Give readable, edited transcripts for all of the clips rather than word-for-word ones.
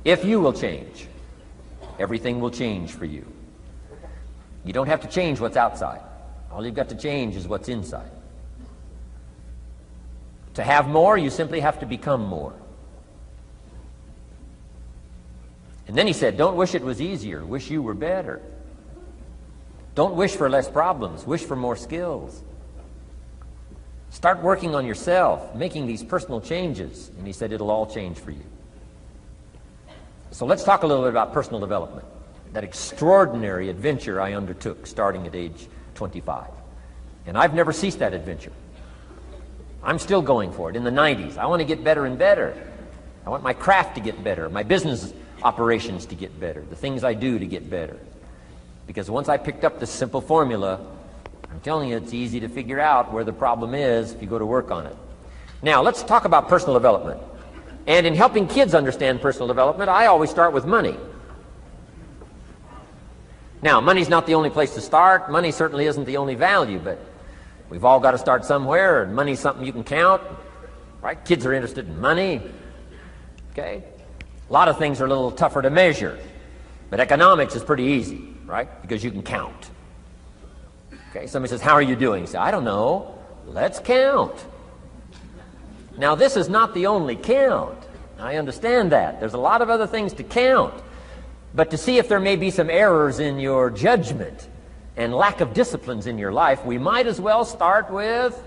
If you will change, everything will change for you. You don't have to change what's outside. All you've got to change is what's inside. To have more, you simply have to become more. And then he said, don't wish it was easier, wish you were better. Don't wish for less problems, wish for more skills. Start working on yourself, making these personal changes. And he said it'll all change for you. So let's talk a little bit about personal development. That extraordinary adventure I undertook starting at age 25. And I've never ceased that adventure. I'm still going for it in the 90s. I want to get better and better. I want my craft to get better, my business operations to get better, the things I do to get better. Because once I picked up this simple formula, I'm telling you, it's easy to figure out where the problem is if you go to work on it. Now, let's talk about personal development. And in helping kids understand personal development, I always start with money. Now, money's not the only place to start. Money certainly isn't the only value, but we've all got to start somewhere, and money's something you can count, right? Kids are interested in money, okay? A lot of things are a little tougher to measure, but economics is pretty easy, right? Because you can count. Okay, somebody says, how are you doing? You say, I don't know. Let's count. Now, this is not the only count. I understand that. There's a lot of other things to count. But to see if there may be some errors in your judgment and lack of disciplines in your life, we might as well start with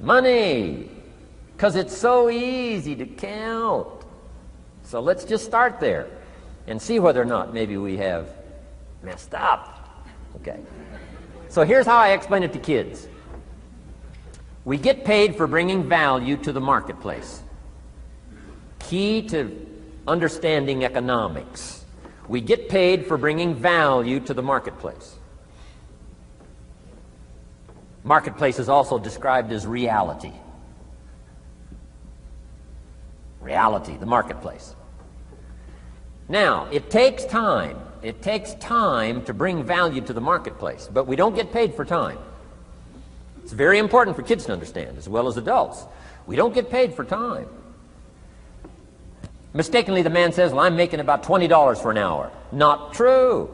money, because it's so easy to count. So let's just start there and see whether or not maybe we have messed up. Okay. So here's how I explain it to kids. We get paid for bringing value to the marketplace. Key to understanding economics. We get paid for bringing value to the marketplace. Marketplace is also described as reality. Reality, the marketplace. Now, it takes time. It takes time to bring value to the marketplace, but we don't get paid for time. It's very important for kids to understand, as well as adults. We don't get paid for time. Mistakenly, the man says, well, I'm making about $20 for an hour. Not true.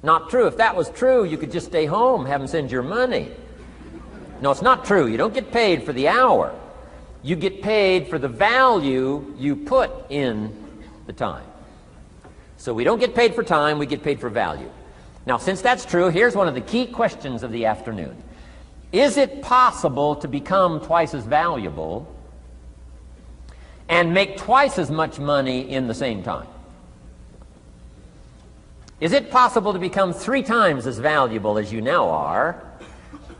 Not true. If that was true, you could just stay home, have them send your money. No, it's not true. You don't get paid for the hour. You get paid for the value you put in the time. So we don't get paid for time, we get paid for value. Now, since that's true, here's one of the key questions of the afternoon. Is it possible to become twice as valuable and make twice as much money in the same time? Is it possible to become 3 times as valuable as you now are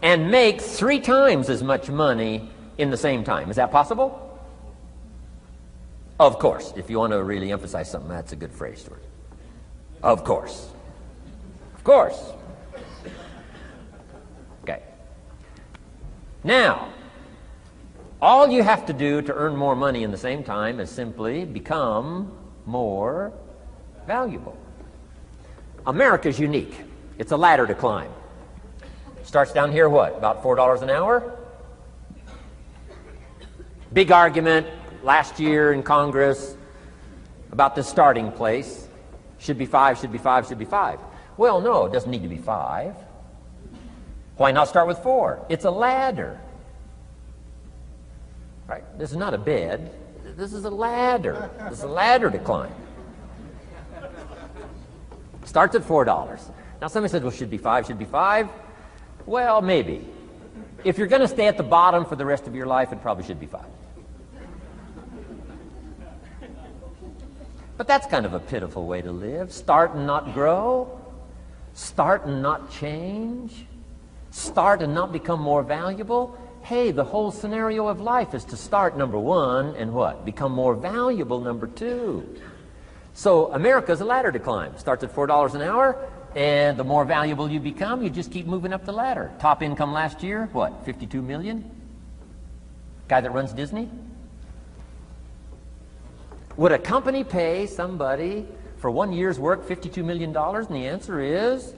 and make 3 times as much money in the same time? Is that possible? Of course. If you want to really emphasize something, that's a good phrase, Stuart. Of course. Of course. Okay. Now, all you have to do to earn more money in the same time is simply become more valuable. America's unique. It's a ladder to climb. Starts down here, what, about $4 an hour? Big argument last year in Congress about the starting place. Should be 5, should be 5, should be 5. Well, no, it doesn't need to be 5. Why not start with 4? It's a ladder. Right? This is not a bed. This is a ladder. This is a ladder to climb. Starts at $4. Now somebody said, well, should be 5, should be 5. Well, maybe. If you're going to stay at the bottom for the rest of your life, it probably should be 5. But that's kind of a pitiful way to live. Start and not grow. Start and not change. Start and not become more valuable. Hey, the whole scenario of life is to start, number 1, and what? Become more valuable, number 2. So America's a ladder to climb. Starts at $4 an hour, and the more valuable you become, you just keep moving up the ladder. Top income last year, what, 52 million? Guy that runs Disney? Would a company pay somebody for 1 year's work $52 million? And the answer is,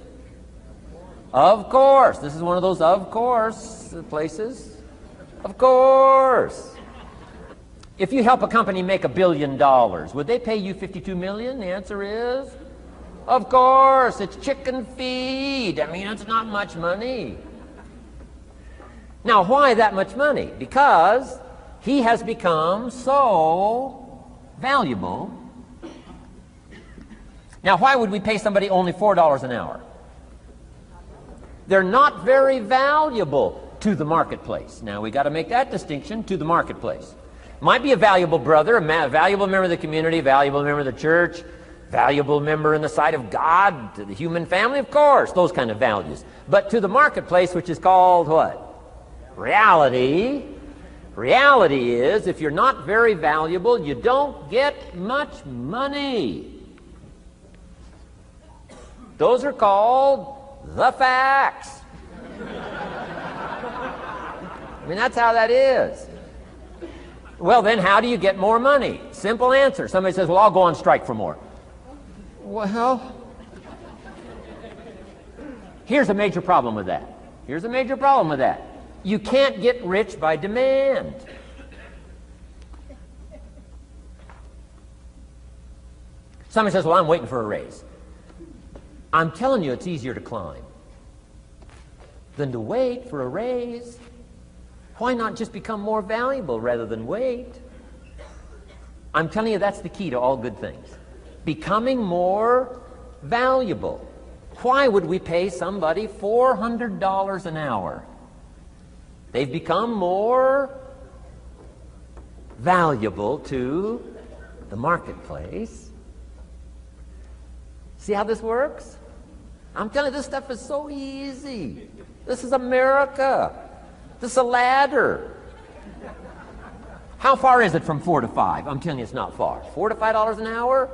of course. This is one of those of course places. Of course. If you help a company make $1 billion, would they pay you $52 million? The answer is, of course, it's chicken feed. I mean, it's not much money. Now, why that much money? Because he has become so valuable. Now, why would we pay somebody only $4 an hour? They're not very valuable to the marketplace. Now, we got to make that distinction, to the marketplace. Might be a valuable brother, a valuable member of the community, a valuable member of the church, valuable member in the sight of God, to the human family, of course, those kind of values. But to the marketplace, which is called what? Reality. Reality is, if you're not very valuable, you don't get much money. Those are called the facts. I mean, that's how that is. Well, then, how do you get more money? Simple answer. Somebody says, well, I'll go on strike for more. Well, here's a major problem with that. Here's a major problem with that. You can't get rich by demand. Somebody says, well, I'm waiting for a raise. I'm telling you, it's easier to climb than to wait for a raise. Why not just become more valuable rather than wait? I'm telling you, that's the key to all good things. Becoming more valuable. Why would we pay somebody $400 an hour? They've become more valuable to the marketplace. See how this works? I'm telling you, this stuff is so easy. This is America. This is a ladder. How far is it from 4 to 5? I'm telling you, it's not far. $4 to $5 an hour?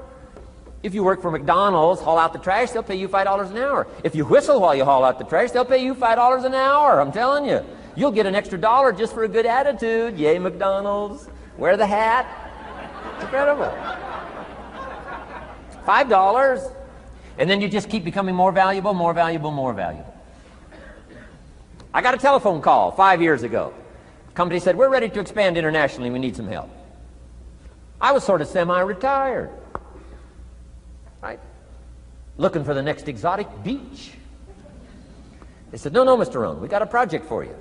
If you work for McDonald's, haul out the trash, they'll pay you $5 an hour. If you whistle while you haul out the trash, they'll pay you $5 an hour. I'm telling you. You'll get an extra $1 just for a good attitude. Yay, McDonald's. Wear the hat. It's incredible. $5. And then you just keep becoming more valuable, more valuable, more valuable. I got a telephone call 5 years ago. The company said, we're ready to expand internationally. We need some help. I was sort of semi-retired. Right? Looking for the next exotic beach. They said, no, Mr. Rohn, we got a project for you.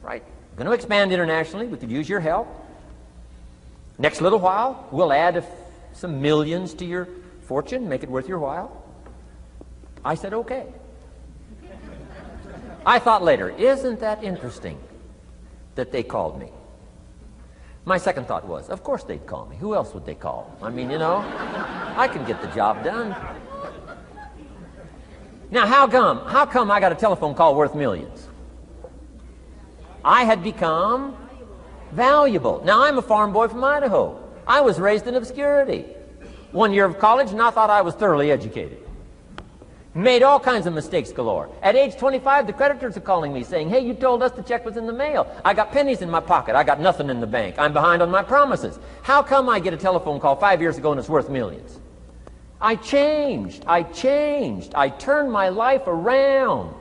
Right? We're going to expand internationally. We could use your help. Next little while, we'll add some millions to your fortune, make it worth your while. I said, okay. I thought later, isn't that interesting that they called me? My second thought was, of course they'd call me. Who else would they call? I mean, you know, I can get the job done. Now, how come I got a telephone call worth millions? I had become valuable. Now, I'm a farm boy from Idaho. I was raised in obscurity. 1 year of college, and I thought I was thoroughly educated. Made all kinds of mistakes galore. At age 25, the creditors are calling me saying, hey, you told us the check was in the mail. I got pennies in my pocket. I got nothing in the bank. I'm behind on my promises. How come I get a telephone call 5 years ago and it's worth millions? I changed. I turned my life around.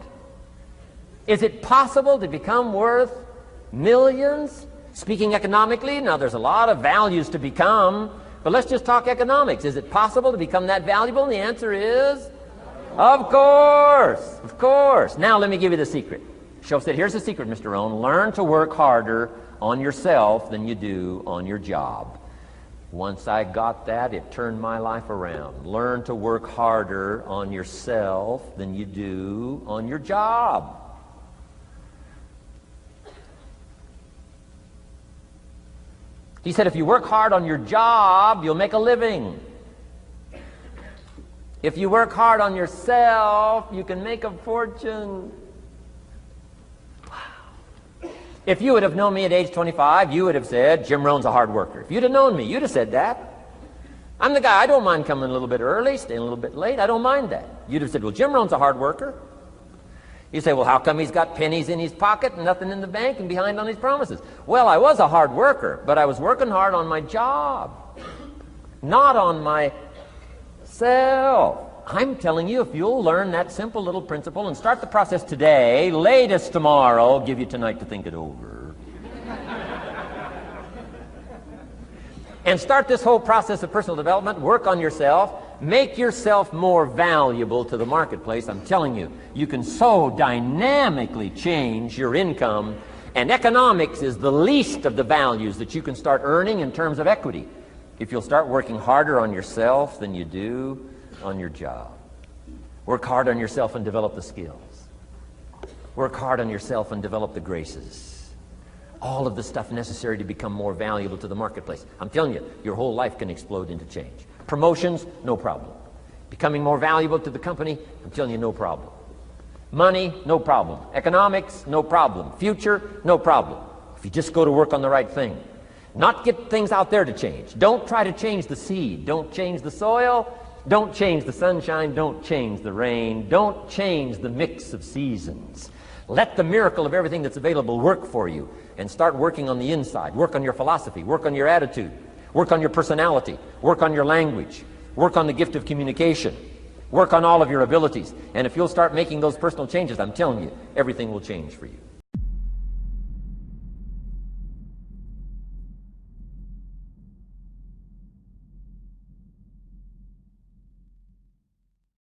Is it possible to become worth millions? Speaking economically, now there's a lot of values to become, but let's just talk economics. Is it possible to become that valuable? And the answer is, of course, of course. Now let me give you the secret. Shoaff said, here's the secret, Mr. Rohn. Learn to work harder on yourself than you do on your job. Once I got that, it turned my life around. Learn to work harder on yourself than you do on your job. He said, if you work hard on your job, you'll make a living. If you work hard on yourself, you can make a fortune. Wow. If you would have known me at age 25, you would have said, Jim Rohn's a hard worker. If you'd have known me, you'd have said that. I'm the guy, I don't mind coming a little bit early, staying a little bit late. I don't mind that. You'd have said, well, Jim Rohn's a hard worker. You say, well, how come he's got pennies in his pocket and nothing in the bank and behind on his promises? Well, I was a hard worker, but I was working hard on my job, not on myself. I'm telling you, if you'll learn that simple little principle and start the process today, latest tomorrow, give you tonight to think it over. and start this whole process of personal development. Work on yourself. Make yourself more valuable to the marketplace. I'm telling you, you can so dynamically change your income, and economics is the least of the values that you can start earning in terms of equity if you'll start working harder on yourself than you do on your job. Work hard on yourself and develop the skills. Work hard on yourself and develop the graces. All of the stuff necessary to become more valuable to the marketplace. I'm telling you, your whole life can explode into change. Promotions, no problem. Becoming more valuable to the company, I'm telling you, no problem. Money, no problem. Economics, no problem. Future, no problem. If you just go to work on the right thing. Not get things out there to change. Don't try to change the seed. Don't change the soil. Don't change the sunshine. Don't change the rain. Don't change the mix of seasons. Let the miracle of everything that's available work for you, and start working on the inside. Work on your philosophy. Work on your attitude. Work on your personality. Work on your language. Work on the gift of communication. Work on all of your abilities. And if you'll start making those personal changes, I'm telling you, everything will change for you.